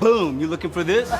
Boom, you looking for this?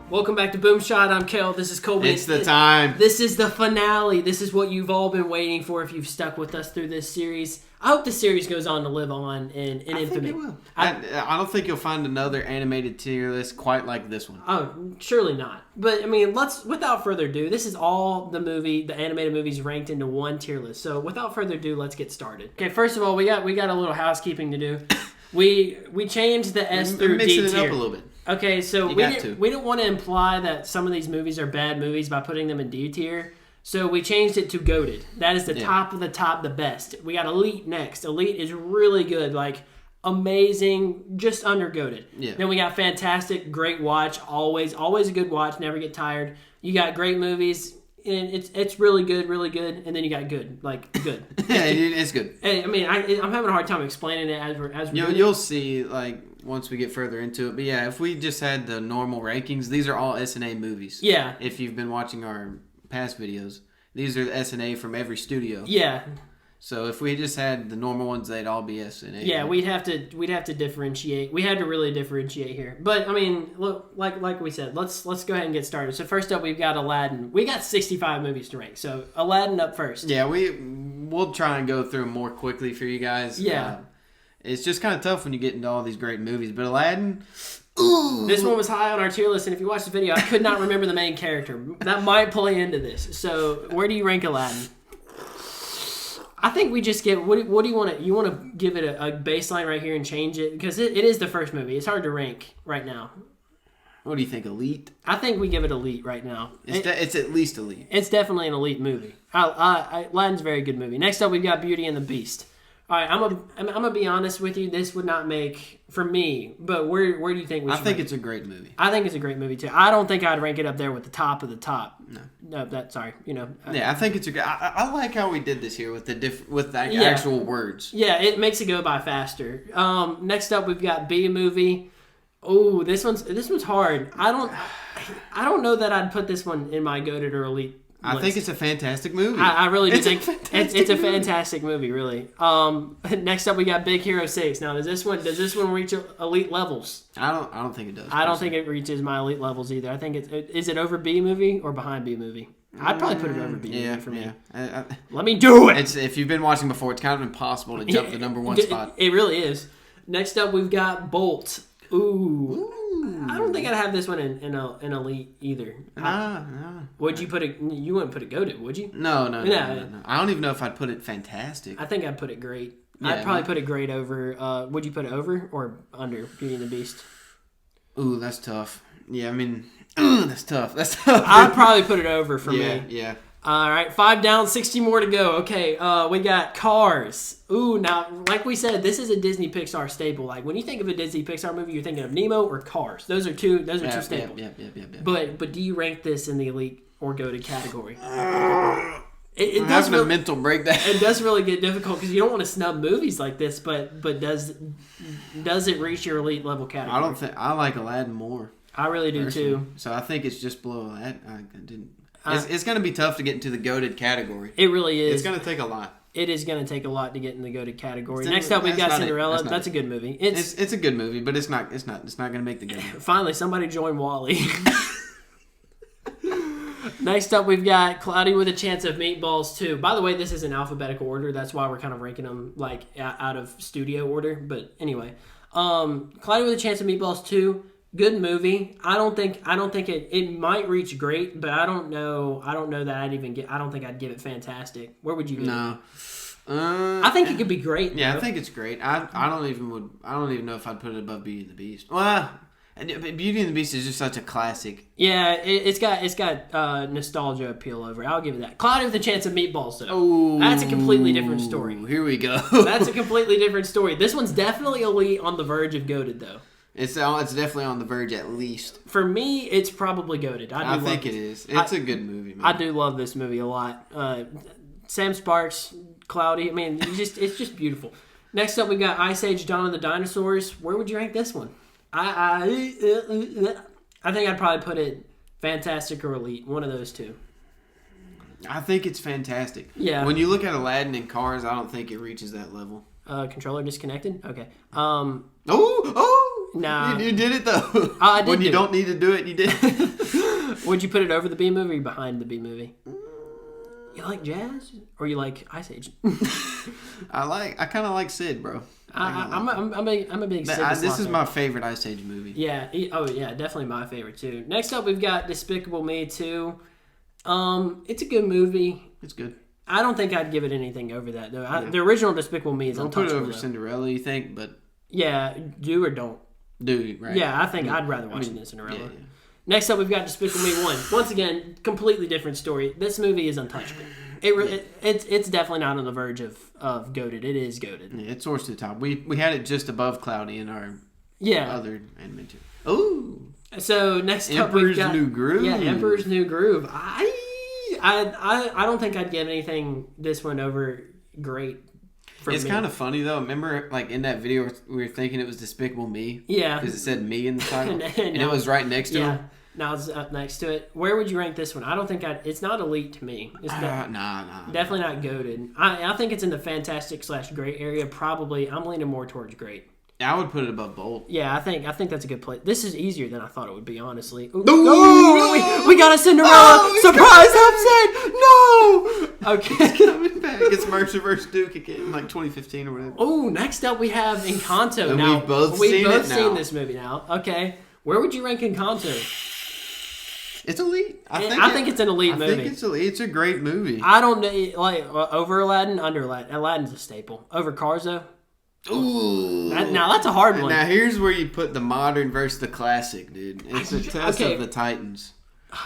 Welcome back to Boom Shot. I'm Kel. This is Colby. It's the time. This is the finale. This is what you've all been waiting for if you've stuck with us through this series. I hope the series goes on to live on in infamy. I think it will. I don't think you'll find another animated tier list quite like this one. Oh, surely not. But, I mean, without further ado, this is all the animated movies ranked into one tier list. So, without further ado, let's get started. Okay, first of all, we got a little housekeeping to do. We changed the S through D tier. Mixing it up a little bit. Okay, so we didn't want to imply that some of these movies are bad movies by putting them in D tier. So we changed it to GOATed. That is the top of the top, the best. We got Elite next. Elite is really good, like amazing, just under GOATed. Yeah. Then we got Fantastic, great watch, always a good watch, never get tired. You got great movies, and it's really good, and then you got good, like good. Yeah, it's good. I mean, I'm having a hard time explaining it as we're You'll see, like, once we get further into it. But yeah, if we just had the normal rankings, these are all S&A movies. Yeah. If you've been watching our past videos, these are the S&A from every studio. Yeah. So if we just had the normal ones, they'd all be S&A. Yeah, we'd have to differentiate. We had to really differentiate here. But I mean, look, like we said, let's go ahead and get started. So first up, we've got Aladdin. We got 65 movies to rank. So Aladdin up first. Yeah, we'll try and go through them more quickly for you guys. Yeah. It's just kind of tough when you get into all these great movies. But Aladdin, ooh. This one was high on our tier list, and if you watch the video, I could not remember the main character. That might play into this. So where do you rank Aladdin? I think we just give. What do you want to? You want to give it a baseline right here and change it because it is the first movie. It's hard to rank right now. What do you think? Elite? I think we give it Elite right now. It's at least Elite. It's definitely an Elite movie. Aladdin's a very good movie. Next up, we've got Beauty and the Beast. All right, I'm gonna be honest with you. This would not make for me. But where do you think we should? I think it's a great movie. I think it's a great movie too. I don't think I'd rank it up there with the top of the top. No, sorry. Yeah, I think it's a good. I like how we did this here with the actual words. Yeah, it makes it go by faster. Next up, we've got B movie. Oh, this one's hard. I don't know that I'd put this one in my GOATed or Elite. I think it's a fantastic movie. I really do think it's a fantastic movie, really. Next up, we got Big Hero 6. Now, does this one reach Elite levels? I don't think it does. I don't think it reaches my Elite levels either. I think is it over B movie or behind B movie? I'd probably put it over B movie for me. Let me do it. If you've been watching before, it's kind of impossible to jump the number one spot. It really is. Next up, we've got Bolt. Ooh. I don't think I'd have this one in Elite either. No. Would you put it? You wouldn't put it GOATed, would you? No. I don't even know if I'd put it fantastic. I think I'd put it great. Yeah, I'd probably put it great over. Would you put it over or under Beauty and the Beast? Ooh, that's tough. Yeah, I mean, that's tough. I'd probably put it over for me. Yeah. All right, 5 down, 60 more to go. Okay, we got Cars. Ooh, now, like we said, this is a Disney Pixar staple. Like when you think of a Disney Pixar movie, you're thinking of Nemo or Cars. Those are two staples. Yeah. But do you rank this in the Elite or GOATed category? It does really, a mental breakdown. It does really get difficult because you don't want to snub movies like this. But does it reach your Elite level category? I don't think I like Aladdin more. I really do too. So I think it's just below that. It's going to be tough to get into the GOATed category. It really is. It's going to take a lot. It is going to take a lot to get in the GOATed category. Next up, we've got Cinderella. That's a good movie. It's a good movie, but it's not going to make the GOATed. Finally, somebody join Wall-E. Next up, we've got Cloudy with a Chance of Meatballs 2. By the way, this is in alphabetical order. That's why we're kind of ranking them like out of studio order. But anyway, Cloudy with a Chance of Meatballs 2. Good movie. I don't think it might reach great, but I don't know that I don't think I'd give it fantastic. Where would you give it? I think it could be great. Yeah, I think it's great. I don't even know if I'd put it above Beauty and the Beast. Well, But Beauty and the Beast is just such a classic. Yeah, it's got nostalgia appeal over it. I'll give it that. Cloudy with a Chance of Meatballs, though. Oh, that's a completely different story. Here we go. That's a completely different story. This one's definitely elite on the verge of goated, though. It's definitely on the verge at least. For me, it's probably goated. I think it is. It's a good movie, man. I do love this movie a lot. Sam Sparks, Cloudy. I mean, it's just beautiful. Next up, we got Ice Age: Dawn of the Dinosaurs. Where would you rank this one? I think I'd probably put it fantastic or elite. One of those two. I think it's fantastic. Yeah. When you look at Aladdin and Cars, I don't think it reaches that level. Controller disconnected? Okay. Nah. You did it, though. I did. When you don't need to do it, you did. Would you put it over the B movie or behind the B movie? You like jazz? Or you like Ice Age? I kind of like Sid, bro. I'm a big Sid. This is my favorite Ice Age movie. Yeah. Definitely my favorite, too. Next up, we've got Despicable Me 2. It's a good movie. It's good. I don't think I'd give it anything over that, though. The original Despicable Me is untouchable. Put it over Cinderella, you think? But yeah, do or don't. Do, right? Yeah, I think I'd rather watch it than Cinderella. Yeah. Next up, we've got Despicable Me 1. Once again, completely different story. This movie is untouchable. It's definitely not on the verge of goated. It is goated. Yeah, it soars to the top. We had it just above Cloudy in our other animated. Ooh. So next up, we've got New Groove. Yeah, Emperor's New Groove. I don't think I'd give anything this one over great. It's kind of funny though. Remember, like in that video, we were thinking it was Despicable Me. Yeah, because it said "me" in the title, and it was right next to him. Now it's up next to it. Where would you rank this one? I don't think it's not elite to me. It's definitely not goated. I think it's in the fantastic/great area. Probably, I'm leaning more towards great. I would put it above Bolt. Yeah, I think that's a good place. This is easier than I thought it would be, honestly. Ooh, we got a Cinderella surprise upset. No. Okay, it's coming back. It's Mercer vs. Duke again, like 2015 or whatever. Oh, next up we have Encanto. And now we've both seen this movie now. Okay, where would you rank Encanto? It's elite. I think it's an elite movie. I think it's elite. It's a great movie. I don't know, like over Aladdin, under Aladdin. Aladdin's a staple. Over Cars though. Ooh. Now that's a hard one. Now here's where you put the modern versus the classic, dude. It's a test of the Titans.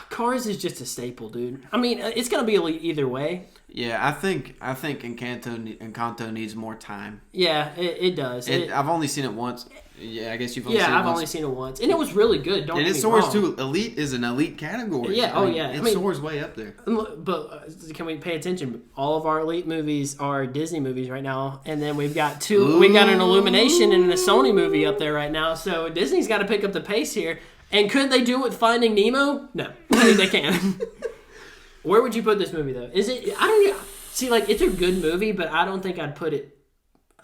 Cars is just a staple, dude. I mean, it's gonna be elite either way. Yeah, I think Encanto needs more time. Yeah, it does. I've only seen it once. Yeah, I guess you've only seen it once. I've only seen it once, and it was really good. Don't get me wrong. And it soars too. Elite is an elite category. Yeah. It soars way up there. But can we pay attention? All of our elite movies are Disney movies right now, and then we've got two. Ooh. We got an Illumination and a Sony movie up there right now. So Disney's got to pick up the pace here. And could they do it with Finding Nemo? No, they can't. Where would you put this movie though? Is it? I don't see. Like, it's a good movie, but I don't think I'd put it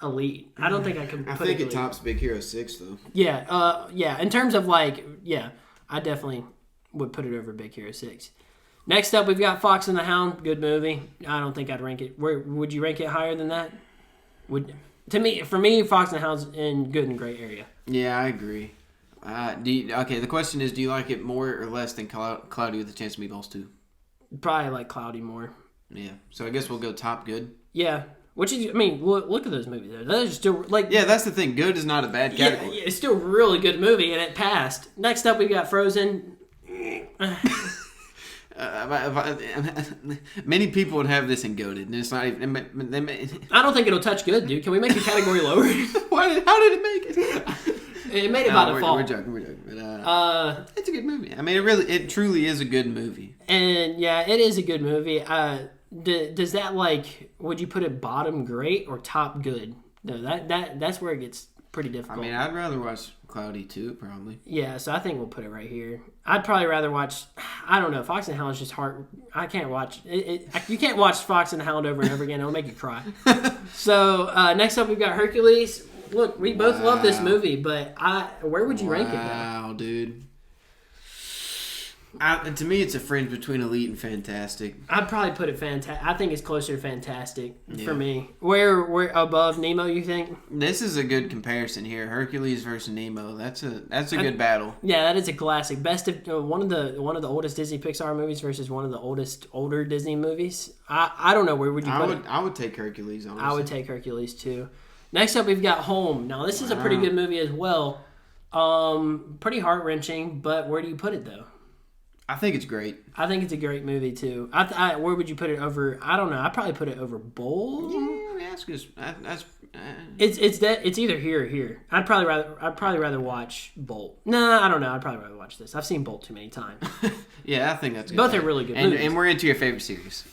elite. I don't think I could. I think it tops Big Hero 6 though. Yeah. Yeah. In terms of I definitely would put it over Big Hero 6. Next up, we've got Fox and the Hound. Good movie. I don't think I'd rank it. Where would you rank it higher than that? For me, Fox and the Hound's in good and great area. Yeah, I agree. The question is, do you like it more or less than Cloudy with a Chance of Meatballs 2? Probably like Cloudy more. Yeah. So I guess we'll go top good. Yeah. Which is, I mean, look at those movies there. Those are still, like... Yeah, that's the thing. Good is not a bad category. Yeah, it's still a really good movie, and it passed. Next up, we got Frozen. Many people would have this in goated, and it's not even... I don't think it'll touch good, dude. Can we make the category lower? How did it make it? It made it by default. We're joking. But, it's a good movie. I mean, it truly is a good movie. And yeah, it is a good movie. Does that, would you put it bottom great or top good? No, that's where it gets pretty difficult. I mean, I'd rather watch Cloudy too, probably. Yeah, so I think we'll put it right here. I'd probably rather watch, I don't know, Fox and the Hound is just hard. I can't watch it. You can't watch Fox and the Hound over and over again. It'll make you cry. So next up, we've got Hercules. Look, we both love this movie, but where would you rank it? Wow, dude. To me, it's a fringe between elite and fantastic. I'd probably put it fantastic. I think it's closer to fantastic for me. Where above Nemo, you think? This is a good comparison here. Hercules versus Nemo. That's a good battle. Yeah, that is a classic. Best of one of the oldest Disney Pixar movies versus one of the older Disney movies. I don't know, where would you put it? I would take Hercules. Honestly. I would take Hercules too. Next up, we've got Home. Now, this is a pretty good movie as well. Pretty heart wrenching, but where do you put it though? I think it's great. I think it's a great movie too. Where would you put it over? I don't know. I'd probably put it over Bolt. Yeah, that's good. It's either here or here. I'd probably rather watch Bolt. Nah, I don't know. I'd probably rather watch this. I've seen Bolt too many times. Yeah, I think that's good. Both are really good movies. And we're into your favorite series.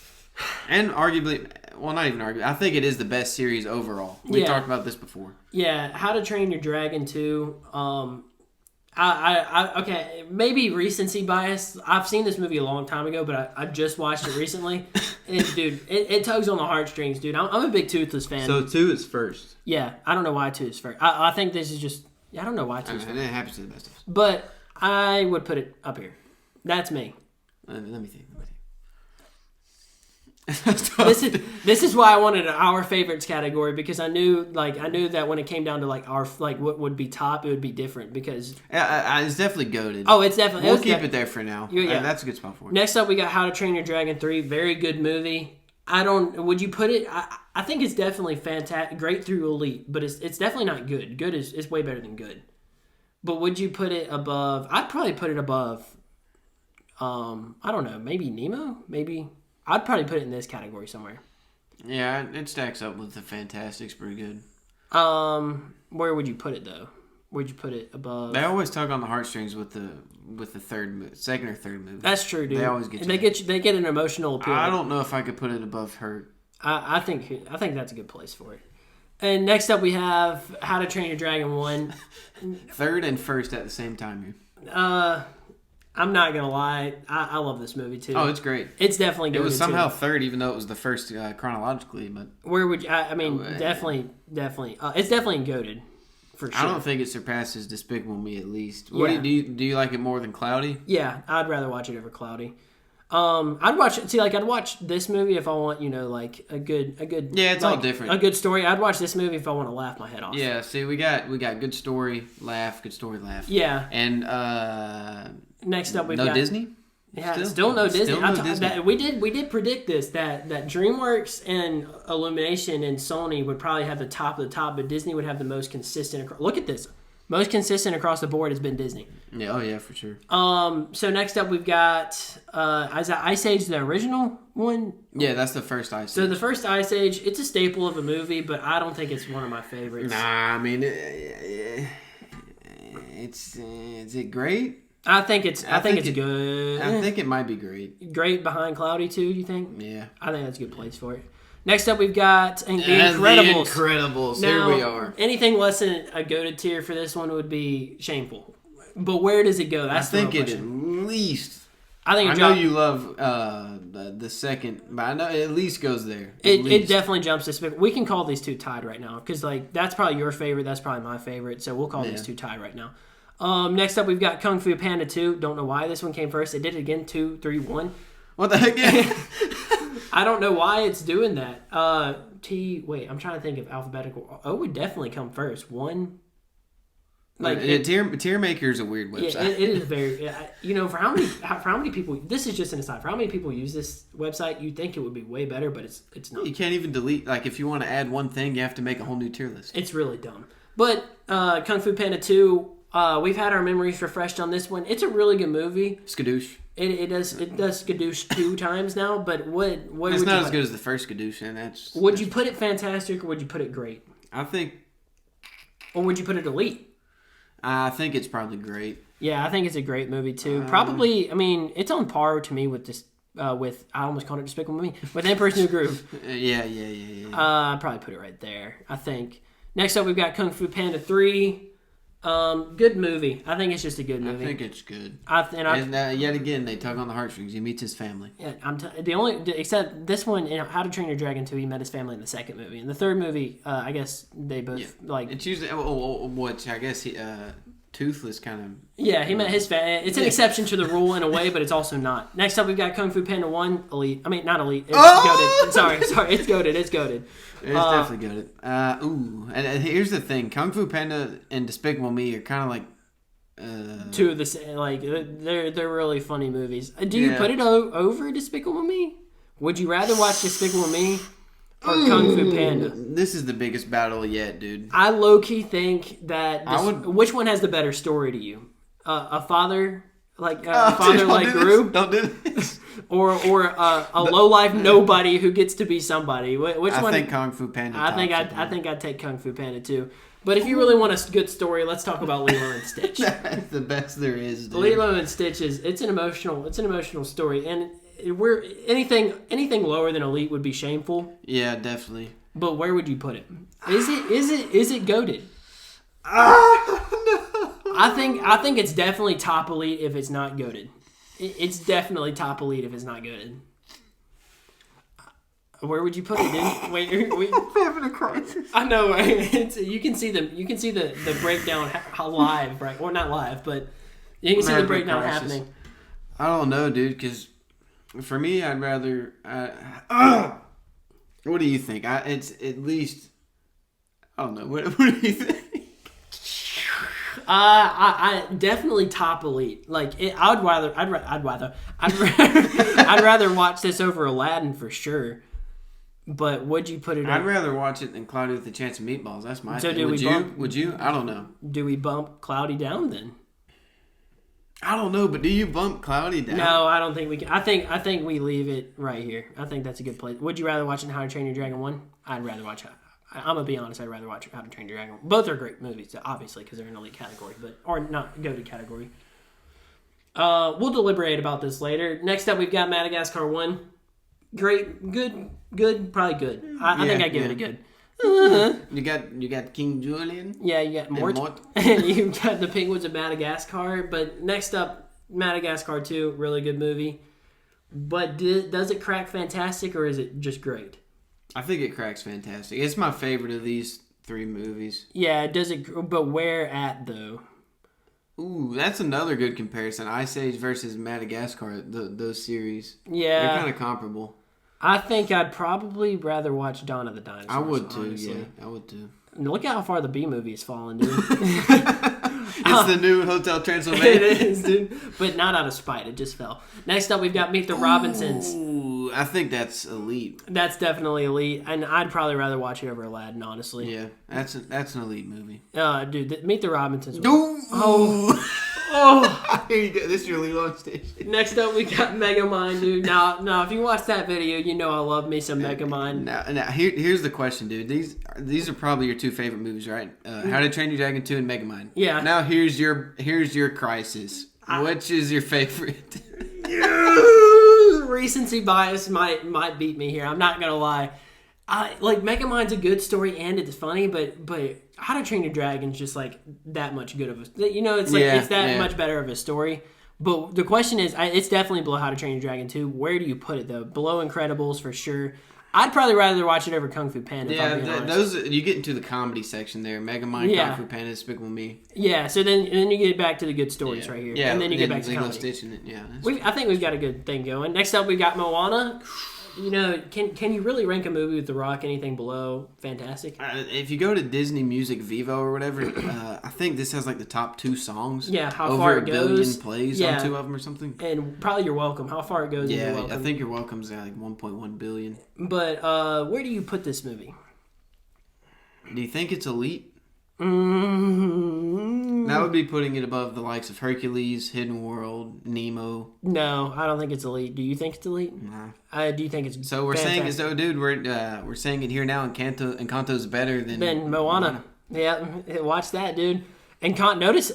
And arguably, well, not even arguably, I think it is the best series overall. We talked about this before. Yeah, How to Train Your Dragon 2. Okay, maybe recency bias. I've seen this movie a long time ago, but I just watched it recently. And dude, it tugs on the heartstrings, dude. I'm a big Toothless fan. So 2 is first. Yeah, I don't know why 2 is first. I think this is just, I don't know why 2 is first. It happens to the best of us. But I would put it up here. That's me. Let me think. This is why I wanted our favorites category, because I knew that when it came down to our what would be top, it would be different because it's definitely goated. Oh, it's definitely. We'll keep it there for now. Yeah, that's a good spot for it. Next up, we got How to Train Your Dragon 3. Very good movie. Would you put it? I think it's definitely fantastic, great through elite, but it's definitely not good. Good is way better than good. But would you put it above? I'd probably put it above. I don't know. Maybe Nemo. Maybe. I'd probably put it in this category somewhere. Yeah, it stacks up with the Fantastics pretty good. Where would you put it though? Where'd you put it above? They always tug on the heartstrings with the second or third movie. That's true, dude. They always get you. They get an emotional appeal. I don't know if I could put it above her. I think that's a good place for it. And next up we have How to Train Your Dragon 1. Third and first at the same time here. I'm not gonna lie, I love this movie too. Oh, it's great. It's definitely good. It was somehow third, even though it was the first chronologically. But where would you? Definitely. It's definitely goated for sure. I don't think it surpasses Despicable Me at least. Yeah. Do you like it more than Cloudy? Yeah, I'd rather watch it over Cloudy. I'd watch this movie if I want, a good. Yeah, it's all different. A good story. I'd watch this movie if I want to laugh my head off. Yeah, see, we got good story, laugh, good story, laugh. Yeah. And next up we've got Disney. Yeah, still no Disney. Still no Disney. We did predict this that Dreamworks and Illumination and Sony would probably have the top of the top, but Disney would have the most consistent. Look at this. Most consistent across the board has been Disney. Yeah, oh yeah, for sure. So next up we've got is that Ice Age the original one? Yeah, that's the first Ice Age. So the first Ice Age, it's a staple of a movie, but I don't think it's one of my favorites. Nah, I mean, is it great? I think it's good. I think it might be great. Great behind Cloudy too, you think? Yeah. I think that's a good place for it. Next up, we've got The Incredibles. The Incredibles. Now, here we are. Anything less than a goated tier for this one would be shameful. But where does it go? That's the real question. At least. I know you love the second, but I know it at least goes there. It definitely jumps to Despicable. We can call these two tied right now because that's probably your favorite. That's probably my favorite. So we'll call these two tied right now. Next up, we've got Kung Fu Panda 2. Don't know why this one came first. It did it again. 2, 3, 1. What the heck? Yeah. I don't know why it's doing that. Wait, I'm trying to think of alphabetical. O would definitely come first. 1. Tier Maker is a weird website. Yeah, it is very. For how many people? This is just an aside. For how many people use this website, you'd think it would be way better, but it's not. You can't even delete. If you want to add one thing, you have to make a whole new tier list. It's really dumb. But Kung Fu Panda 2. We've had our memories refreshed on this one. It's a really good movie. Skadoosh. It does skadoosh 2 times now, but what it's not as good as the first skadoosh, and that's. Would you put it fantastic or would you put it great? I think. Or would you put it elite? I think it's probably great. Yeah, I think it's a great movie too. Probably, it's on par to me with this. With I almost called it Despicable Me with Emperor's New Groove. Yeah. I'd probably put it right there. I think. Next up, we've got Kung Fu Panda 3. Good movie. I think it's just a good movie. I think it's good. Yet again, they tug on the heartstrings. He meets his family. Yeah, except this one, How to Train Your Dragon 2, he met his family in the second movie. In the third movie, I guess they both It's usually which I guess Toothless kind of. Yeah, he met his family. It's an exception to the rule in a way, but it's also not. Next up, we've got Kung Fu Panda 1, elite. Not elite. It's goated. Sorry, it's goated. It's goated. It's definitely good. And here's the thing: Kung Fu Panda and Despicable Me are kind of like two of the same. They're really funny movies. Do you put it over Despicable Me? Would you rather watch Despicable Me or Kung Fu Panda? This is the biggest battle yet, dude. I low-key think that which one has the better story to you? A father like Gru? Don't do this. Or a low-life nobody who gets to be somebody. Which one? I think Kung Fu Panda. I think I'd take Kung Fu Panda too. But if you really want a good story, let's talk about Lilo and Stitch. That's the best there is, dude. Lilo and Stitch it's an emotional story, and we're anything lower than elite would be shameful. Yeah, definitely. But where would you put it? Is it goated? No. I think it's definitely top elite if it's not goated. It's definitely top elite if it's not goated. Where would you put it, dude? Wait, I'm having a crisis. I know. You can see the breakdown live, right? Or not live, but you can see the breakdown happening. I don't know, dude. Because for me, I'd rather. What do you think? It's at least. I don't know. What do you think? I definitely top elite. Like I'd rather watch this over Aladdin for sure. But would you put it? I'd rather watch it than Cloudy with a Chance of Meatballs. That's my. So thing. Would you? I don't know. Do we bump Cloudy down then? I don't know, but do you bump Cloudy down? No, I don't think we can. I think we leave it right here. I think that's a good place. Would you rather watch How to Train Your Dragon 1? I'd rather watch it. I'm gonna be honest. I'd rather watch How to Train Your Dragon 1. Both are great movies, obviously, because they're in elite category, or not go to category. We'll deliberate about this later. Next up, we've got Madagascar 1. Great, good, probably good. I think I'd give it a good. You got King Julian. Yeah, you got Mort. You got the Penguins of Madagascar. But next up, Madagascar 2, really good movie. But does it crack fantastic or is it just great? I think it cracks fantastic. It's my favorite of these 3 movies. Yeah, does it? But where at though? Ooh, that's another good comparison. Ice Age versus Madagascar. Those series. Yeah, they're kind of comparable. I think I'd probably rather watch Dawn of the Dinosaurs. I would too, honestly. yeah. I would too. Look at how far the B movie has fallen, dude. It's the new Hotel Transylvania. It is, dude. But not out of spite. It just fell. Next up, we've got Meet the Robinsons. Ooh, I think that's elite. That's definitely elite. And I'd probably rather watch it over Aladdin, honestly. Yeah, that's an elite movie. Dude, Meet the Robinsons. Oh. Here you go. This is your Lilo station. Next up, we got Megamind, dude. Now, if you watch that video, you know I love me some Megamind. Now here's the question, dude. These are probably your 2 favorite movies, right? How to Train Your Dragon 2 and Megamind. Yeah. Now here's your crisis. Which is your favorite? Recency bias might beat me here. I'm not gonna lie. Megamind's a good story and it's funny, but How to Train Your Dragon's just like that much good of a, it's that much better of a story. But the question is, it's definitely below How to Train Your Dragon 2. Where do you put it though? Below Incredibles for sure. I'd probably rather watch it over Kung Fu Panda. Yeah, those you get into the comedy section there. Megamind, Kung Fu Panda, Despicable Me. Yeah, so then you get back to the good stories right here. Yeah, and then you get back to comedy. Stitch in it. Yeah, I think we've got a good thing going. Next up, we got Moana. Can you really rank a movie with The Rock anything below fantastic? If you go to Disney Music Vivo or whatever, I think this has like the top 2 songs. Yeah, how over far it a goes. billion plays on 2 of them or something. And probably You're Welcome. How far it goes. Yeah, You're Welcome. I think You're Welcome's at like 1.1 billion. But where do you put this movie? Do you think it's elite? Mm-hmm. That would be putting it above the likes of Hercules, Hidden World, Nemo. No, I don't think it's elite. Do you think it's elite? Nah. Do you think it's so we're fantastic? saying dude, we're saying it here now. Encanto's better than Moana. Yeah, watch that, dude. And notice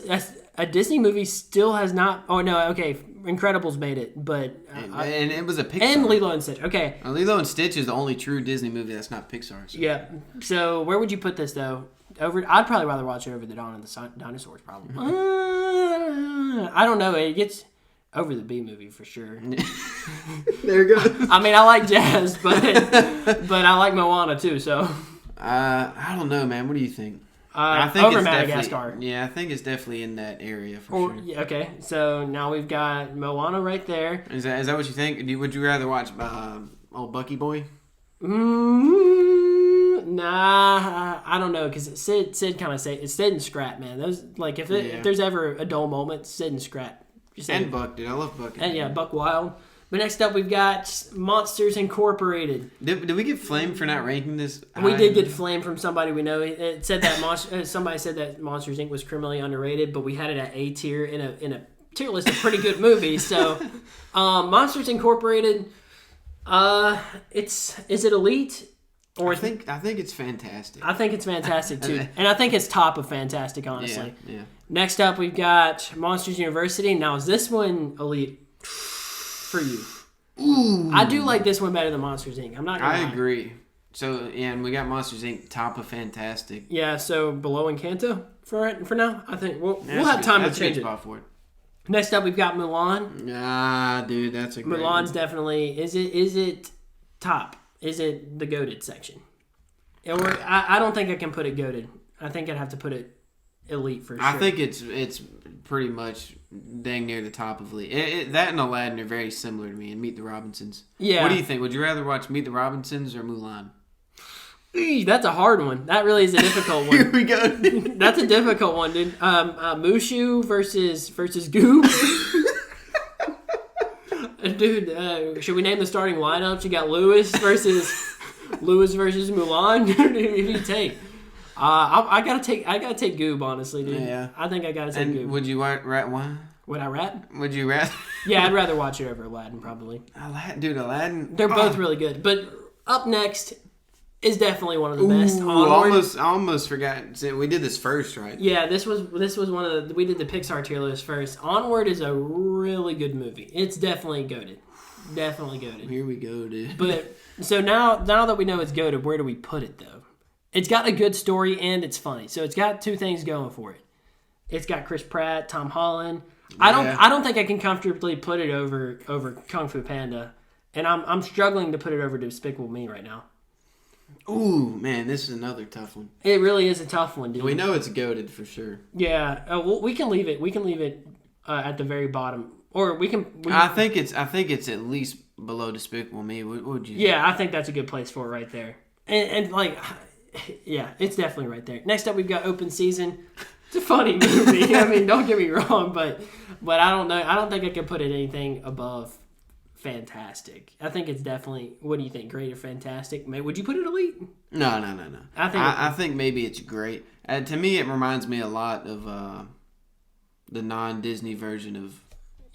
a Disney movie still has not. Oh no, okay, Incredibles made it, but and it was a Pixar. And Lilo and Stitch. Okay, Lilo and Stitch is the only true Disney movie that's not Pixar. So. Yeah. So where would you put this though? I'd probably rather watch it over the Dawn of the Dinosaurs, probably. I don't know. It gets over the B movie for sure. There you go. I mean, I like jazz, but I like Moana too. So I don't know, man. What do you think? I think over Madagascar. Yeah, I think it's definitely in that area for sure. Yeah, okay, so now we've got Moana right there. Is that what you think? Would you rather watch old Bucky Boy? Nah, I don't know, because Sid kind of say Sid and Scrat, man. Those if there's ever a dull moment, Sid and Scrat. And Buck, dude, I love Buck. And yeah, Buck Wild. But next up, we've got Monsters Incorporated. Did we get flamed for not ranking this? We did get flamed from somebody we know. It said that somebody said that Monsters Inc. was criminally underrated, but we had it at A tier in a tier list of pretty good movies. So, Monsters Incorporated. Is it elite? Or I think it's fantastic. I think it's fantastic too, and I think it's top of fantastic. Honestly. Yeah. Next up, we've got Monsters University. Now, is this one elite for you? Ooh. I do like this one better than Monsters Inc. I'm not gonna lie. I agree. So, and we got Monsters Inc. top of fantastic. Yeah, so below Encanto for now. I think we'll have time to change it. For it. Next up, we've got Mulan. Ah, dude, that's a great Mulan's one. definitely is it top? Is it the goated section? Or I don't think I can put it goated. I think I'd have to put it elite for sure. I think it's pretty much dang near the top of elite. That and Aladdin are very similar to me, and Meet the Robinsons. Yeah. What do you think? Would you rather watch Meet the Robinsons or Mulan? That's a hard one. That really is a difficult one. Here we go. That's a difficult one, dude. Mushu versus Goob. Dude, should we name the starting lineups? You got Lewis versus Mulan. Who do you take? I gotta take Goob, honestly, dude. Yeah. I think I gotta take Goob. Would you rat one? Would I rat? Would you rat? Yeah, I'd rather watch it over Aladdin, probably. Aladdin. They're both really good. But up next is definitely one of the best. I almost forgot. We did this first, right? Yeah, this was one of the. We did the Pixar tier list first. Onward is a really good movie. It's definitely goated. Definitely goated. Here we go, dude. But so now that we know it's goated, where do we put it though? It's got a good story and it's funny. So it's got two things going for it. It's got Chris Pratt, Tom Holland. Yeah. I don't think I can comfortably put it over Kung Fu Panda, and I'm struggling to put it over Despicable Me right now. Ooh, man, this is another tough one. It really is a tough one, dude. We know it's goated for sure. Yeah, we can leave it. We can leave it at the very bottom, or we can. I think it's at least below Despicable Me. What would you? Yeah, I think that's a good place for it right there. And like, yeah, it's definitely right there. Next up, we've got Open Season. It's a funny movie. I mean, don't get me wrong, but I don't know. I don't think I could put it anything above fantastic. I think it's definitely. What do you think? Great or fantastic? Would you put it elite? No. I think maybe it's great. To me, it reminds me a lot of the non-Disney version of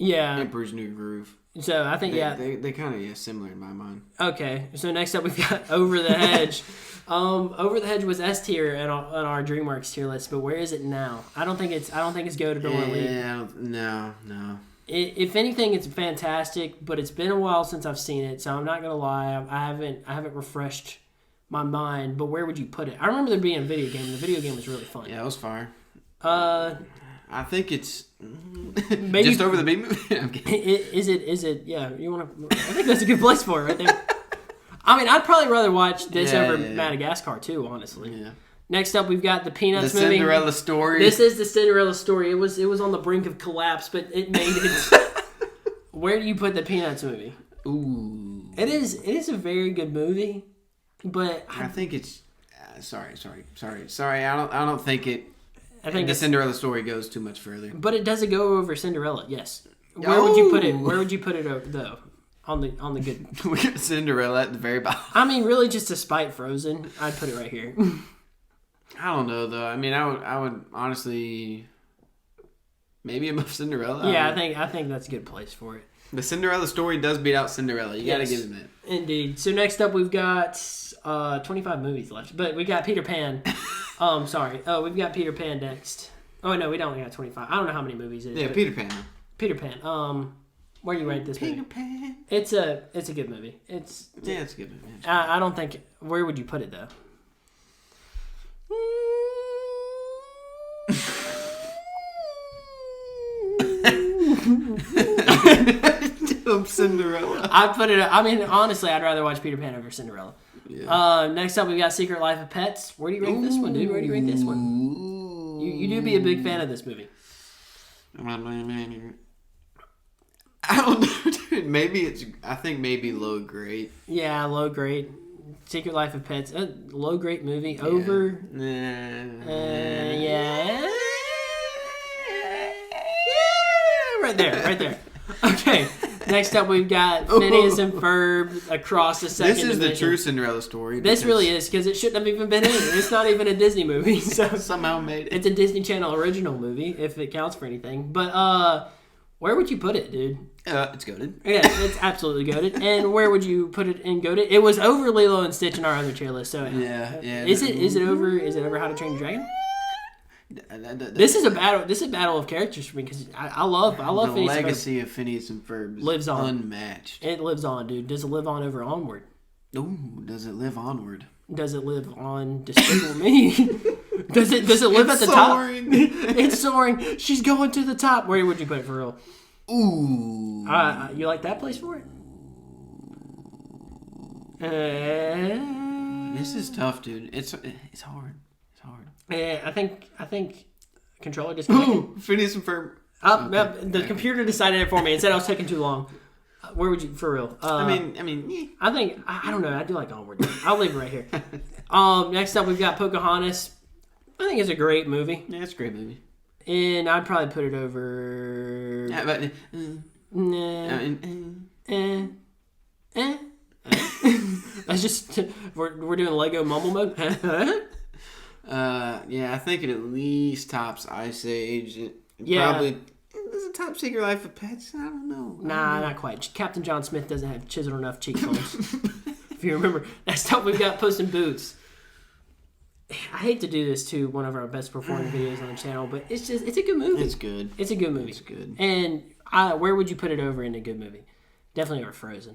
Emperor's New Groove. So I think they kind of similar in my mind. Okay, so next up we've got Over the Hedge. Over the Hedge was S tier on our DreamWorks tier list, but where is it now? I don't think it's goated or elite. Yeah, no. If anything, it's fantastic, but it's been a while since I've seen it, so I'm not gonna lie. I haven't refreshed my mind. But where would you put it? I remember there being a video game. The video game was really fun. Yeah, it was fire. I think it's maybe just over the B movie. Is it? Yeah, you want to? I think that's a good place for it right there. I mean, I'd probably rather watch this over Madagascar too, honestly. Yeah. Next up, we've got the Peanuts movie. The Cinderella story. This is the Cinderella story. It was on the brink of collapse, but it made it. Where do you put the Peanuts movie? Ooh. It is a very good movie, but I think it's. Sorry. I don't think it. I think the Cinderella story goes too much further. But it doesn't go over Cinderella. Yes. Where would you put it? Where would you put it over, though? On the good. We got Cinderella at the very bottom. I mean, really, just to spite Frozen, I'd put it right here. I don't know though. I mean, I would honestly maybe above Cinderella. Yeah, I think that's a good place for it. The Cinderella story does beat out Cinderella. You got to give him that. Indeed. So next up, we've got 25 movies left, but we got Peter Pan. Sorry. Oh, we've got Peter Pan next. Oh no, we don't. We got 25. I don't know how many movies it is. Yeah, Peter Pan. Peter Pan. Where do you rate this movie? Peter Pan. It's a good movie. It's a good movie. I don't think. Where would you put it though? Cinderella. I'd put it. I mean, honestly, I'd rather watch Peter Pan over Cinderella. Yeah. Next up, we got Secret Life of Pets. Where do you rate this one, dude? Where do you rate this one? You do be a big fan of this movie. I don't know, dude. Maybe it's. I think maybe low grade. Yeah, low grade. Secret Life of Pets. Low grade movie. Yeah. Over. Yeah. Right there. Okay. Next up, we've got Phineas and Ferb across the second This is dimension. the true Cinderella story. This really is, because it shouldn't have even been in it. It's not even a Disney movie. So somehow made it. It's a Disney Channel original movie, if it counts for anything. But where would you put it, dude? It's goated. Yeah, it's absolutely goated. And where would you put it in goated? It was over Lilo and Stitch in our other tier list. So yeah. Is it over How to Train Your Dragon? This is a battle. This is a battle of characters for me because I love the Phineas legacy of Phineas and Ferb lives on, unmatched. It lives on, dude. Does it live on over Onward? Ooh, does it live onward? Does it live on Despicable Me? Does it live at the soaring. top? It's soaring. She's going to the top. Where would you put it for real? Ooh, you like that place for it? This is tough, dude. It's hard. It's hard. I think controller disconnected. Phineas and Ferb. The computer decided it for me. It said I was taking too long. Where would you, for real? I mean, I think I don't know. I do like Onward. I'll leave it right here. Next up, we've got Pocahontas. I think it's a great movie. Yeah, it's a great movie. And I'd probably put it over. Yeah, but That's just we're doing Lego mumble mode. Yeah, I think it at least tops Ice Age. Probably does it top Secret Life of Pets? I don't know. Nah, not quite. Captain John Smith doesn't have chiseled enough cheekbones. If you remember, next up we've got Puss in Boots. I hate to do this to one of our best performing videos on the channel, but it's a good movie. It's good. It's a good movie. It's good. And where would you put it over in a good movie? Definitely over Frozen.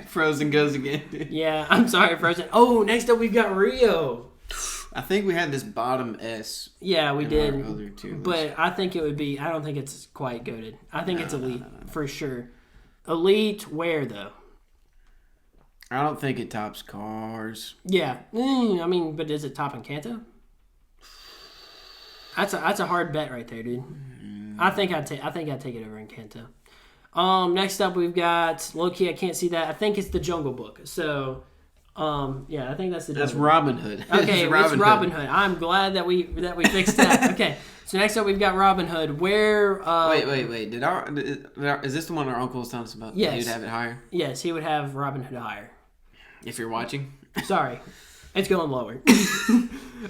Frozen goes again, dude. Yeah, I'm sorry, Frozen. Oh, next up we've got Rio. I think we had this bottom S. Yeah, we did. Other two but I think it would be. I don't think it's quite goated. I think it's elite for sure. Elite where though? I don't think it tops Cars. Yeah, I mean, but is it top Encanto? That's a hard bet right there, dude. I think I'd take it over Encanto. Next up we've got low-key. I can't see that. I think it's the Jungle Book. So, yeah, I think that's the. That's Jungle Robin Hood. Okay, it's Robin Hood. I'm glad that we fixed that. Okay, so next up we've got Robin Hood. Where? Wait. Is this the one our uncle was telling us about? Yes. He'd have it higher. Yes, he would have Robin Hood higher. If you're watching. Sorry, it's going lower.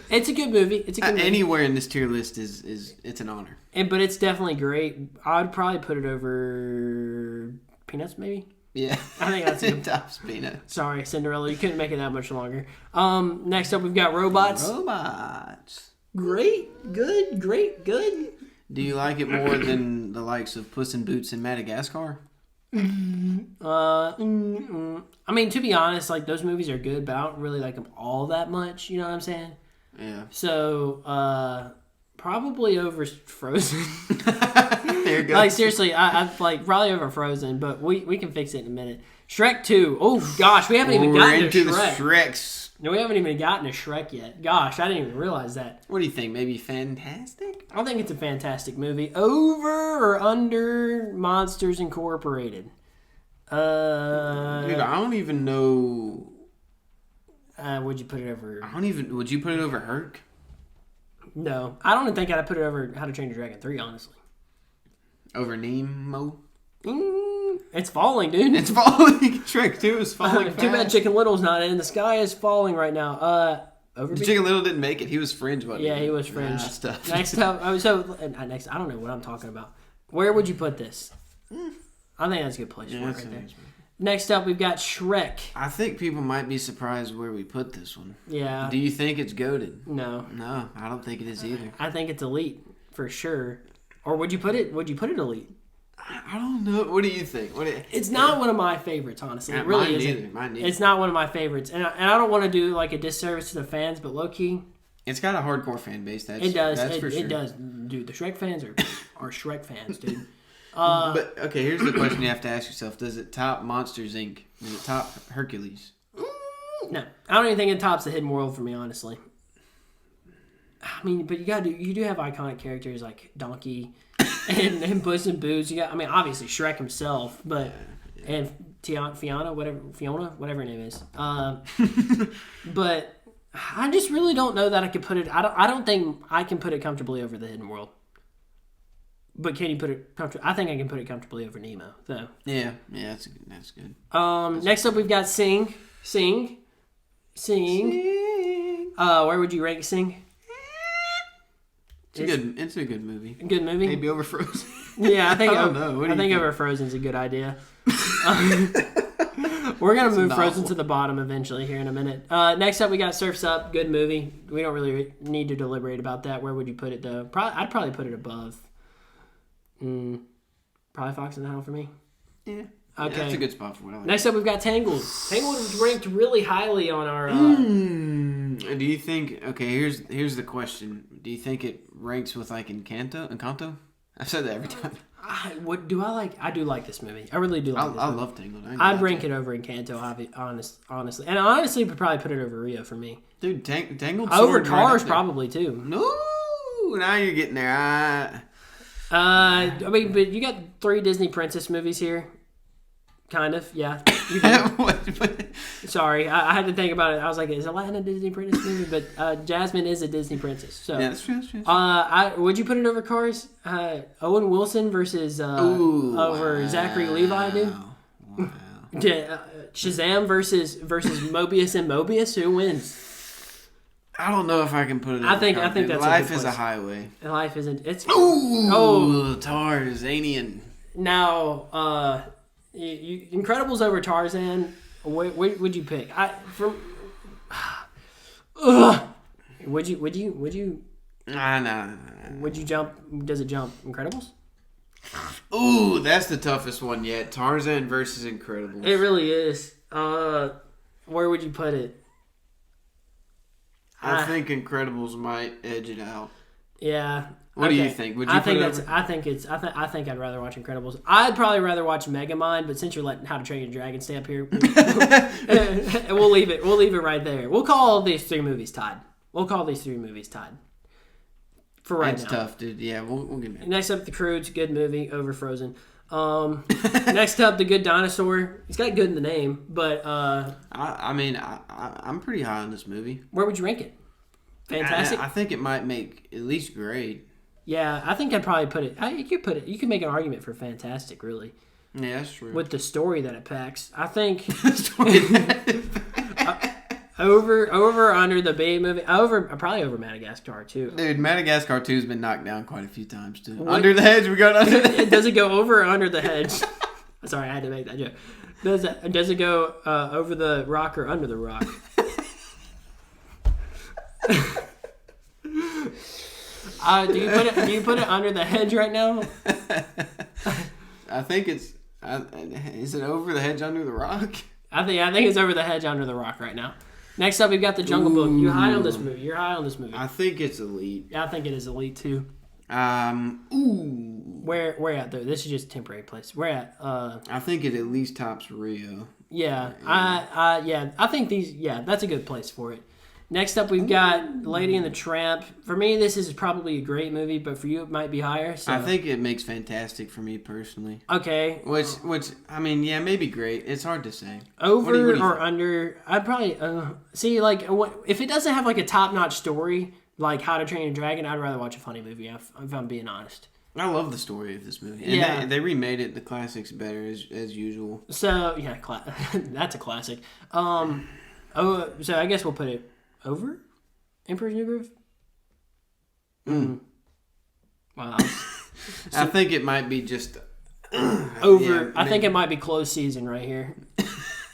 It's a good movie. It's a good movie. Anywhere in this tier list is it's an honor. But it's definitely great. I'd probably put it over Peanuts, maybe. Yeah, I think that's it tops Peanuts. Sorry, Cinderella, you couldn't make it that much longer. Next up we've got Robots. Robots. Great, good. Do you like it more than the likes of Puss in Boots and Madagascar? I mean, to be honest, like those movies are good, but I don't really like them all that much. You know what I'm saying? Yeah. So, probably over Frozen. There you go. Like seriously, I like probably over Frozen, but we can fix it in a minute. Shrek 2. Oh gosh, we haven't even gotten to Shrek. The Shreks. No, we haven't even gotten to Shrek yet. Gosh, I didn't even realize that. What do you think? Maybe fantastic? I think it's a fantastic movie. Over or under Monsters Incorporated? Dude, I don't even know. Would you put it over? Would you put it over Herc? No, I don't even think I'd put it over How to Train Your Dragon 3, honestly. Over Nemo? It's falling, dude. It's falling. Shrek 2 is falling fast. Too bad Chicken Little's not in. The sky is falling right now. Chicken Little didn't make it. He was fringe, wasn't he? Yeah, he was fringe. Stuff. Next up, next, I don't know what I'm talking about. Where would you put this? I think that's a good place for it right there. Next up, we've got Shrek. I think people might be surprised where we put this one. Yeah. Do you think it's goated? No. No, I don't think it is either. I think it's elite for sure. Or would you put it elite? I don't know. What do you think? It's not one of my favorites, honestly. It really isn't. Mine neither. It's not one of my favorites, and I don't want to do like a disservice to the fans, but low key, it's got a hardcore fan base. It does. That's for sure. It does, dude. The Shrek fans are Shrek fans, dude. But okay, here's the question you have to ask yourself: does it top Monsters Inc? Does it top Hercules? No, I don't even think it tops The Hidden World for me, honestly. I mean, but you do have iconic characters like Donkey and Puss in Boots. Obviously Shrek himself, but and Fiona, whatever her name is. But I just really don't know that I could put it. I don't think I can put it comfortably over The Hidden World. But can you put it comfortably? I think I can put it comfortably over Nemo, though. Yeah, that's good. Next up, we've got Sing. Where would you rank Sing? It's a good movie. Good movie. Maybe over Frozen. Yeah, I think. I don't know. I think over Frozen's a good idea. We're gonna move Frozen to the bottom eventually here in a minute. Next up, we got Surf's Up. Good movie. We don't really need to deliberate about that. Where would you put it though? I'd probably put it above. Probably Fox and the Hound for me. Yeah. Okay. Yeah, that's a good spot for what I like. Next up, we've got Tangled. Tangled was ranked really highly on our. Do you think? Okay, here's the question. Do you think it ranks with like Encanto? I've said that every time. What do I like? I do like this movie. I really do like this movie. I love Tangled. I'd rank it over Encanto, honestly. And I honestly would probably put it over Rio for me. Dude, Tangled over Cars probably too. No, now you're getting there. I mean, but you got 3 Disney princess movies here. Kind of, yeah. Sorry, I had to think about it. I was like, is Aladdin a Disney princess movie? But Jasmine is a Disney princess. So, yeah, that's true. Would you put it over Cars? Owen Wilson versus over Zachary Levi, dude? Wow. Shazam versus Mobius and Mobius? Who wins? I don't know if I can put it. I think that's Life is a highway. Life isn't. It's Tarzanian. Now, Incredibles over Tarzan. What would you pick? Would you? Nah. Would you jump? Does it jump Incredibles? Ooh, that's the toughest one yet. Tarzan versus Incredibles. It really is. Where would you put it? I think Incredibles might edge it out. Yeah. What do you think? Would you put it over? I think I'd rather watch Incredibles. I'd probably rather watch Megamind, but since you're letting How to Train Your Dragon stay up here, we'll leave it. We'll leave it right there. We'll call these 3 movies tied. For right now. It's tough, dude. Yeah, we'll get it. Next up, The Croods, good movie over Frozen. Next up, The Good Dinosaur. It's got good in the name, but I'm pretty high on this movie. Where would you rank it? Fantastic. I think it might make at least grade. Yeah, I think I'd probably put it. You could make an argument for fantastic, really. Yeah, that's true. With the story that it packs, I think. Over or under the Bay movie? Probably over Madagascar too. Dude, Madagascar 2 has been knocked down quite a few times too. Under the Hedge, we got under the hedge. Does it go over or under the hedge? Sorry, I had to make that joke. Does it go over the rock or under the rock? Do you put it under the hedge right now? I think it's. Is it over the hedge under the rock? I think it's over the hedge under the rock right now. Next up, we've got The Jungle Book. You're high on this movie. I think it's elite. Yeah, I think it is elite too. Where at though? This is just a temporary place. Where at? I think it at least tops Rio. Yeah. I think these. Yeah, that's a good place for it. Next up, we've got Lady and the Tramp. For me, this is probably a great movie, but for you, it might be higher. So. I think it makes fantastic for me personally. Okay. Which I mean, yeah, maybe great. It's hard to say. Over or under? I'd probably see if it doesn't have like a top-notch story like How to Train Your Dragon. I'd rather watch a funny movie. If I'm being honest. I love the story of this movie. And they remade it. The classics better as usual. So yeah, that's a classic. So I guess we'll put it. Over? Emperor's New Groove? Wow. I think it might be just... over. Yeah, I think it might be closed season right here.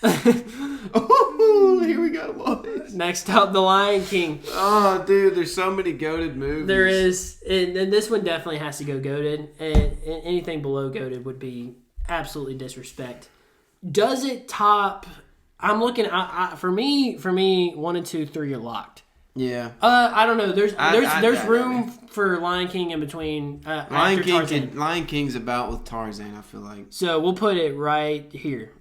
Oh, here we go, boys. Next up, The Lion King. Oh, dude, there's so many goated movies. There is. And this one definitely has to go goated. And anything below goated would be absolutely disrespect. Does it top... I'm looking. For me, 1 and 2, 3 are locked. Yeah. I don't know. There's room for Lion King in between. Lion King's about with Tarzan. I feel like. So we'll put it right here.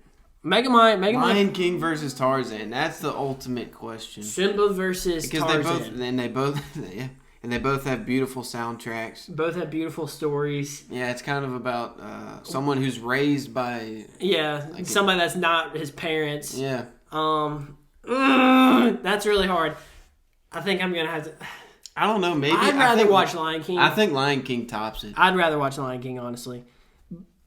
Megamind. Lion King versus Tarzan. That's the ultimate question. Simba versus Tarzan. They both have beautiful soundtracks. Both have beautiful stories. Yeah, it's kind of about someone who's raised by... Yeah, like somebody that's not his parents. Yeah. That's really hard. I think I'm going to have to... I don't know. Maybe I'd rather watch Lion King. I think Lion King tops it. I'd rather watch Lion King, honestly.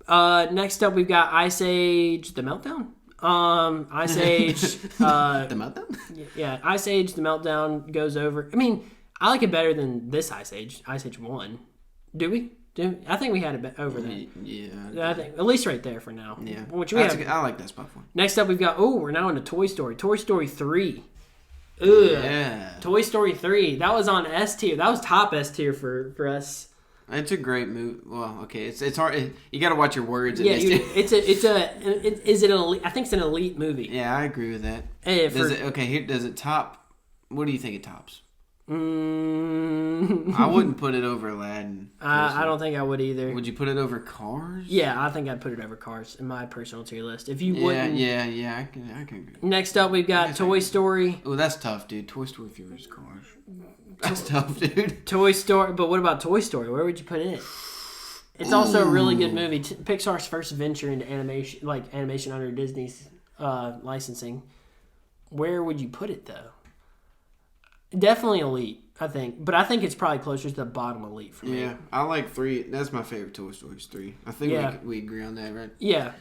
Next up, we've got Ice Age: The Meltdown. Ice Age. The Meltdown. Yeah, Ice Age: The Meltdown goes over. I mean, I like it better than this Ice Age 1. Do we? I think we had it over there. Yeah. I think at least right there for now. Yeah. Which we have. I like that spot for. Next up, we've got. We're now into Toy Story. Toy Story 3. Ugh. Yeah. Toy Story 3. That was on S tier. That was top S tier for us. It's a great movie. Well, okay, it's hard. You got to watch your words. Yeah, is it an elite? I think it's an elite movie. Yeah, I agree with that. Does it top? What do you think it tops? I wouldn't put it over Aladdin. I don't think I would either. Would you put it over Cars? Yeah, I think I'd put it over Cars in my personal tier list. If you wouldn't, yeah, I can agree. Next up, we've got Toy Story. Oh, that's tough, dude. Toy Story versus Cars. That's tough, dude. Toy Story, but what about Toy Story? Where would you put it? It's also a really good movie. Pixar's first venture into animation under Disney's licensing. Where would you put it though? Definitely elite, I think, but I think it's probably closer to the bottom elite for me. Yeah, I like 3. That's my favorite Toy Story. 3. I think we agree on that, right? Yeah.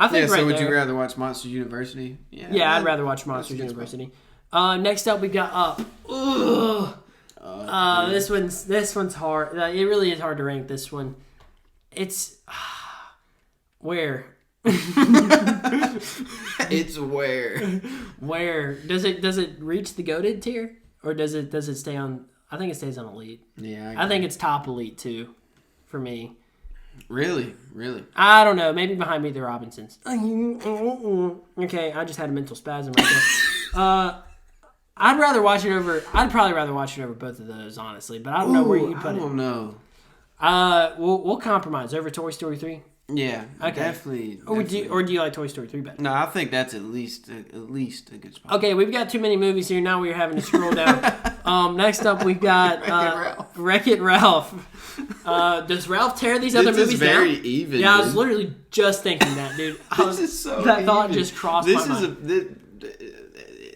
I think so would you rather watch Monsters University? Yeah, I'd rather watch Monsters University. Next up, we got Up. This one's hard. It really is hard to rank this one. It's where. It's where does it reach the goated tier, or does it stay on? I think it stays on elite. Yeah, I think it's top elite too, for me. Really? I don't know. Maybe behind me the Robinsons. Okay, I just had a mental spasm right there. I'd probably rather watch it over both of those, honestly. But I don't know where you put it. I don't know. We'll compromise over Toy Story 3. Yeah, okay. Definitely. Or do you like Toy Story 3 better? No, I think that's at least a good spot. Okay, we've got too many movies here. Now we're having to scroll down. Next up, we've got Wreck-It Ralph. Does Ralph tear these other movies down? This is very even. Yeah, I was literally just thinking that, dude. This is so that even. thought just crossed my mind.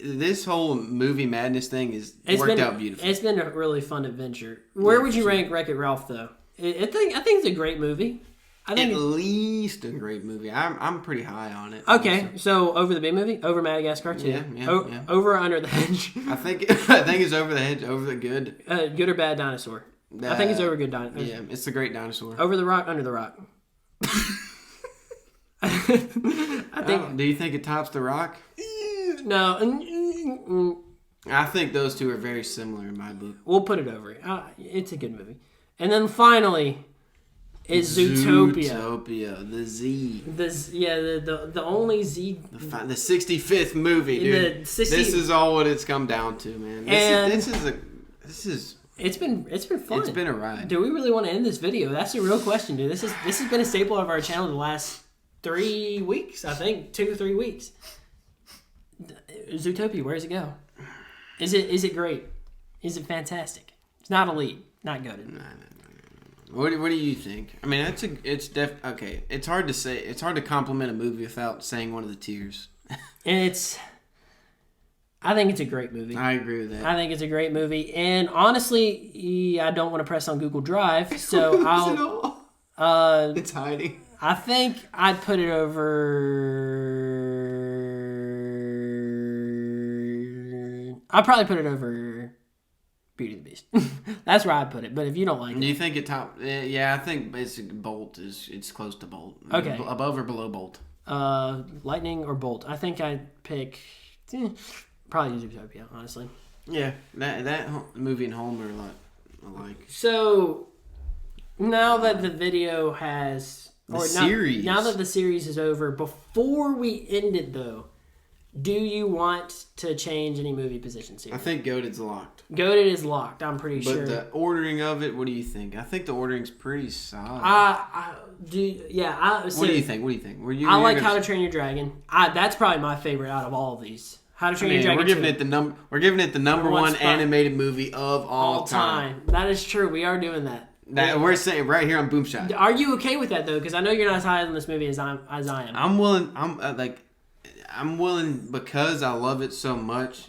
This whole movie madness thing worked out beautifully. It's been a really fun adventure. Where would you rank Wreck-It Ralph, though? I think it's a great movie. At least a great movie. I'm pretty high on it. Okay, so over the big movie, over Madagascar 2, yeah. Over or Under the Hedge. I think it's Over the Hedge, over the good. Good or Bad Dinosaur. I think it's over Good Dinosaur. Yeah, it's the Great Dinosaur. Over the Rock, Under the Rock. I think. Do you think it tops The Rock? No. I think those two are very similar in my book. We'll put it over. It's a good movie. And then finally is Zootopia. Zootopia, the Z. The only Z. The 65th movie, dude. This is all what it's come down to, man. This is. It's been fun. It's been a ride. Do we really want to end this video? That's a real question, dude. This has been a staple of our channel the last 3 weeks. I think 2 or 3 weeks. Zootopia, where does it go? Is it great? Is it fantastic? It's not elite, not good. No. What do you think? I mean, okay. It's hard to say. It's hard to compliment a movie without saying one of the tiers. I think it's a great movie. I agree with that. I think it's a great movie, and honestly, I don't want to press on Google Drive, so I'll. It's hiding. I think I'd put it over. I'd probably put it over Beauty and the Beast. That's where I'd put it. But if you don't like it, do you think it top? Yeah, I think Bolt it's close to Bolt. Okay, above or below Bolt? Lightning or Bolt? I think I'd pick probably Zootopia. Honestly. Yeah, that movie and Home are a lot alike. So now that the video has series, now that the series is over, before we end it though. Do you want to change any movie positions here? I think Goated's locked. Goated is locked, I'm pretty sure. But the ordering of it, what do you think? I think the ordering's pretty solid. What do you think? I like How to Train Your Dragon. That's probably my favorite out of all of these. How to Train Your Dragon. We're giving it the number one animated movie of all time. That is true. We are doing that. We're saying right here on Boomshot. Are you okay with that though? Because I know you're not as high on this movie as I am. I'm willing. I'm willing because I love it so much.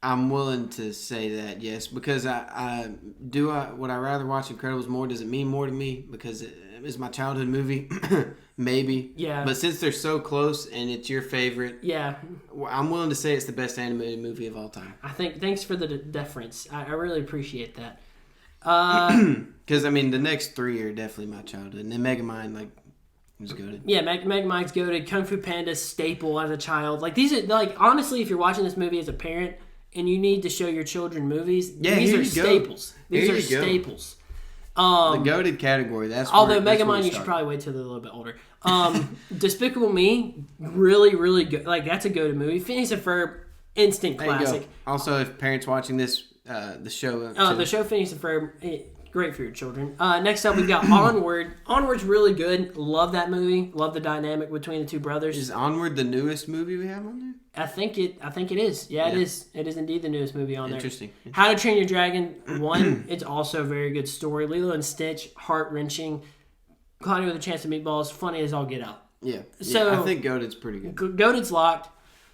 I'm willing to say that, yes, because would I rather watch Incredibles more? Does it mean more to me because it is my childhood movie? Maybe. Yeah. But since they're so close and it's your favorite, yeah, I'm willing to say it's the best animated movie of all time. I think. Thanks for the deference. I really appreciate that. Because I mean, the next three are definitely my childhood, and then Megamind, like, was goated. Yeah, Megamind's goated. Kung Fu Panda staple as a child. Like these are like honestly, if you're watching this movie as a parent and you need to show your children movies, these are staples. These are staples. The goated category. That's although Megamind, you should probably wait till they're a little bit older. Despicable Me, really, really good. Like that's a goated movie. Phineas and Ferb, instant classic. Also, if parents watching this, the show. The show Phineas and Ferb. Great for your children. Next up, we've got Onward. Onward's really good. Love that movie. Love the dynamic between the two brothers. Is Onward the newest movie we have on there? I think it is. Yeah, it is. It is indeed the newest movie on there. Interesting. How to Train Your Dragon 1. It's also a very good story. Lilo and Stitch, heart-wrenching. Cloudy with a Chance of Meatballs, funny as all get out. Yeah. So I think Goated's pretty good. Goated's locked.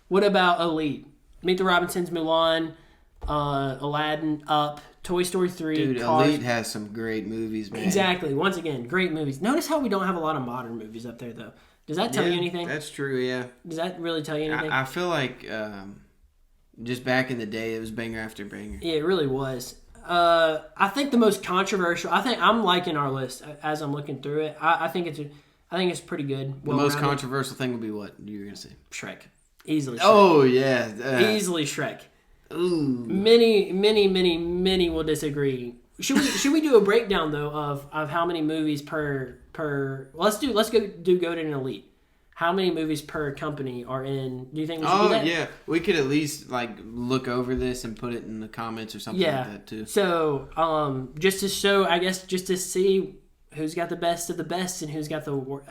What about Elite? Meet the Robinsons, Mulan, Aladdin, Up, Toy Story 3, Dude, Cars. Elite has some great movies, man. Exactly. Once again, great movies. Notice how we don't have a lot of modern movies up there, though. Does that tell you anything? That's true, yeah. Does that really tell you anything? I feel like just back in the day, it was banger after banger. Yeah, it really was. I think the most controversial. I think I'm liking our list as I'm looking through it. I think it's pretty good. The most controversial thing would be what you were gonna say? Shrek, easily. Shrek. Oh yeah, easily Shrek. Ooh. Many will disagree. Should we do a breakdown though of how many movies per? Let's go do Goated and Elite. How many movies per company are in? Do you think we should do that? Yeah, we could at least like look over this and put it in the comments or something like that too. So just to show, I guess, just to see who's got the best of the best and who's got the worst.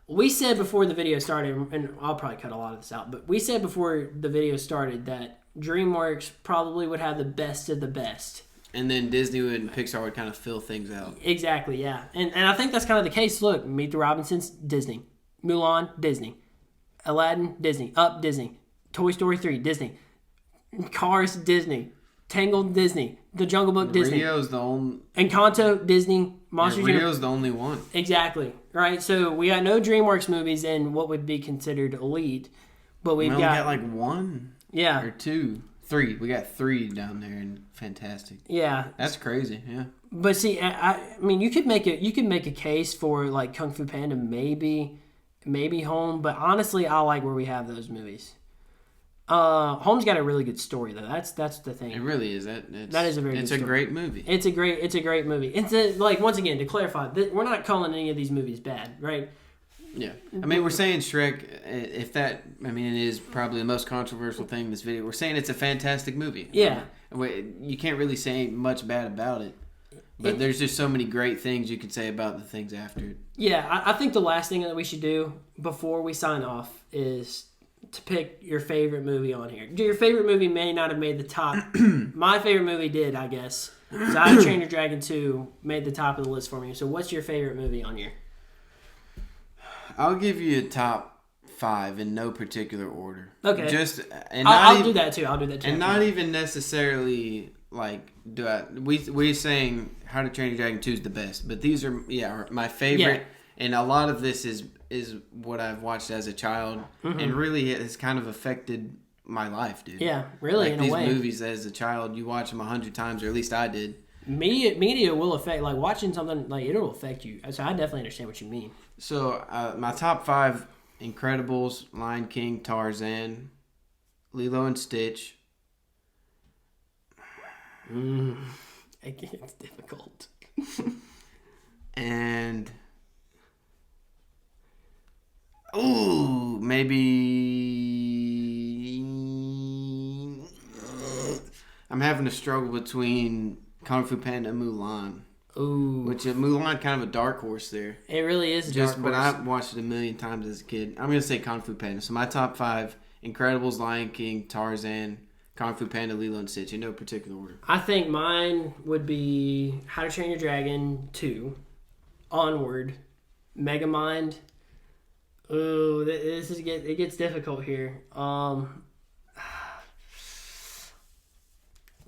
We said before the video started, and I'll probably cut a lot of this out, but we said before the video started that Dreamworks probably would have the best of the best. And then Disney and Pixar would kind of fill things out. Exactly, yeah. And I think that's kind of the case. Look, Meet the Robinsons, Disney. Mulan, Disney. Aladdin, Disney. Up, Disney. Toy Story 3, Disney. Cars, Disney. Tangled, Disney. The Jungle Book, Disney. Rio's the only... Encanto, Disney. Monsters Rio's the only one. Exactly. Right, so we got no DreamWorks movies in what would be considered elite. But we only got like one. Yeah. Or two. 3. We got 3 down there and fantastic. Yeah. That's crazy, yeah. But see, I mean, you could make a case for like Kung Fu Panda maybe Home, but honestly, I like where we have those movies. Home's got a really good story though. That's the thing. It really is. That is a very good story. It's a great movie. It's a great movie. It's like once again to clarify, we're not calling any of these movies bad, right? Yeah, I mean, we're saying Shrek. If that, I mean, it is probably the most controversial thing in this video. We're saying it's a fantastic movie. Yeah, you can't really say much bad about it. But there's just so many great things you could say about the things after it. Yeah, I think the last thing that we should do before we sign off is to pick your favorite movie on here. Your favorite movie may not have made the top. My favorite movie did, I guess. So How to Train Your Dragon 2 made the top of the list for me. So what's your favorite movie on here? I'll give you a top 5 in no particular order. Okay. I'll do that too. And not even necessarily like we're saying How to Train Your Dragon 2 is the best, but these are my favorite, and a lot of this is what I've watched as a child, and really it has kind of affected my life, dude. Yeah, really, like in a way. These movies as a child, you watch them 100 times, or at least I did. Media will affect, like watching something, like it'll affect you. So I definitely understand what you mean. So my top 5: Incredibles, Lion King, Tarzan, Lilo and Stitch. It's difficult. And maybe I'm having a struggle between Kung Fu Panda and Mulan. Ooh. Which Mulan kind of a dark horse there. It really is a dark horse. But I watched it a million times as a kid. I'm going to say Kung Fu Panda. So my top 5: Incredibles, Lion King, Tarzan, Kung Fu Panda, Lilo and Stitch, in no particular order. I think mine would be How to Train Your Dragon 2, Onward, Megamind. Ooh, it gets difficult here.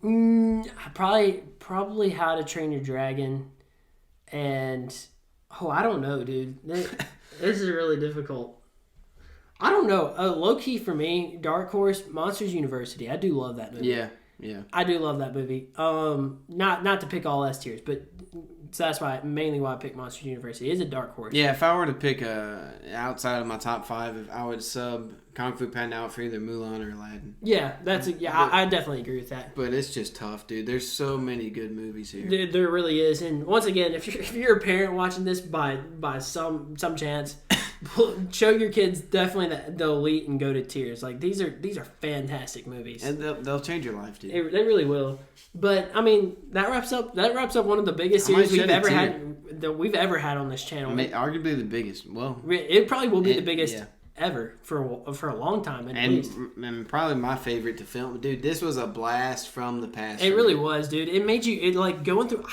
Probably How to Train Your Dragon, and I don't know, dude. This is really difficult. I don't know. Low key for me, Dark Horse, Monsters University. I do love that movie. Yeah. I do love that movie. Not to pick all S tiers, but so that's mainly why I picked Monsters University. It is a dark horse. Yeah, if I were to pick outside of my top 5, I would sub Kung Fu Panda out for either Mulan or Aladdin. Yeah, I definitely agree with that. But it's just tough, dude. There's so many good movies here. There really is, and once again, if you're a parent watching this by some chance, show your kids definitely the Elite and go to Tears. Like these are fantastic movies, and they'll change your life, dude. They really will. But I mean, that wraps up one of the biggest series we've ever had on this channel. Arguably the biggest. Well, it probably will be the biggest ever for a long time, at least. And probably my favorite to film, dude. This was a blast from the past. It really was, dude. It made you like going through.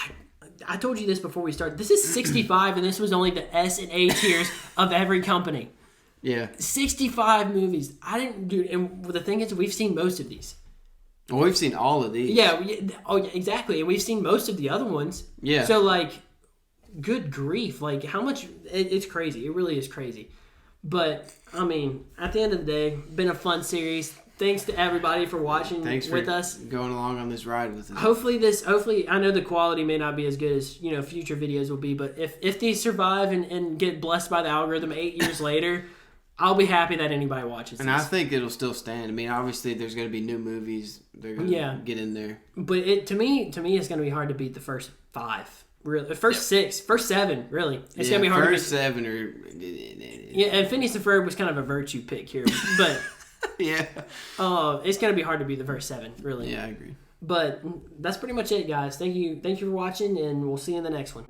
I told you this before we started. This is 65, and this was only the S and A tiers of every company. Yeah, 65 movies. Dude. And the thing is, we've seen most of these. Well, we've seen all of these. Yeah. Oh, yeah, exactly. And we've seen most of the other ones. Yeah. So, like, good grief. Like, how much... It's crazy. It really is crazy. But, I mean, at the end of the day, been a fun series. Thanks to everybody for watching with us. Going along on this ride with us. Hopefully, I know the quality may not be as good as, future videos will be, but if these survive and get blessed by the algorithm 8 years later... I'll be happy that anybody watches this. And I think it'll still stand. I mean, obviously, there's going to be new movies. They're going to get in there. But to me, it's going to be hard to beat the first 5. Really, first 6, first 7. Really, it's going to be hard. First 7 or and Phineas and Ferb was kind of a virtue pick here, but yeah, it's going to be hard to beat the first 7. Really. Yeah, I agree. But that's pretty much it, guys. Thank you for watching, and we'll see you in the next one.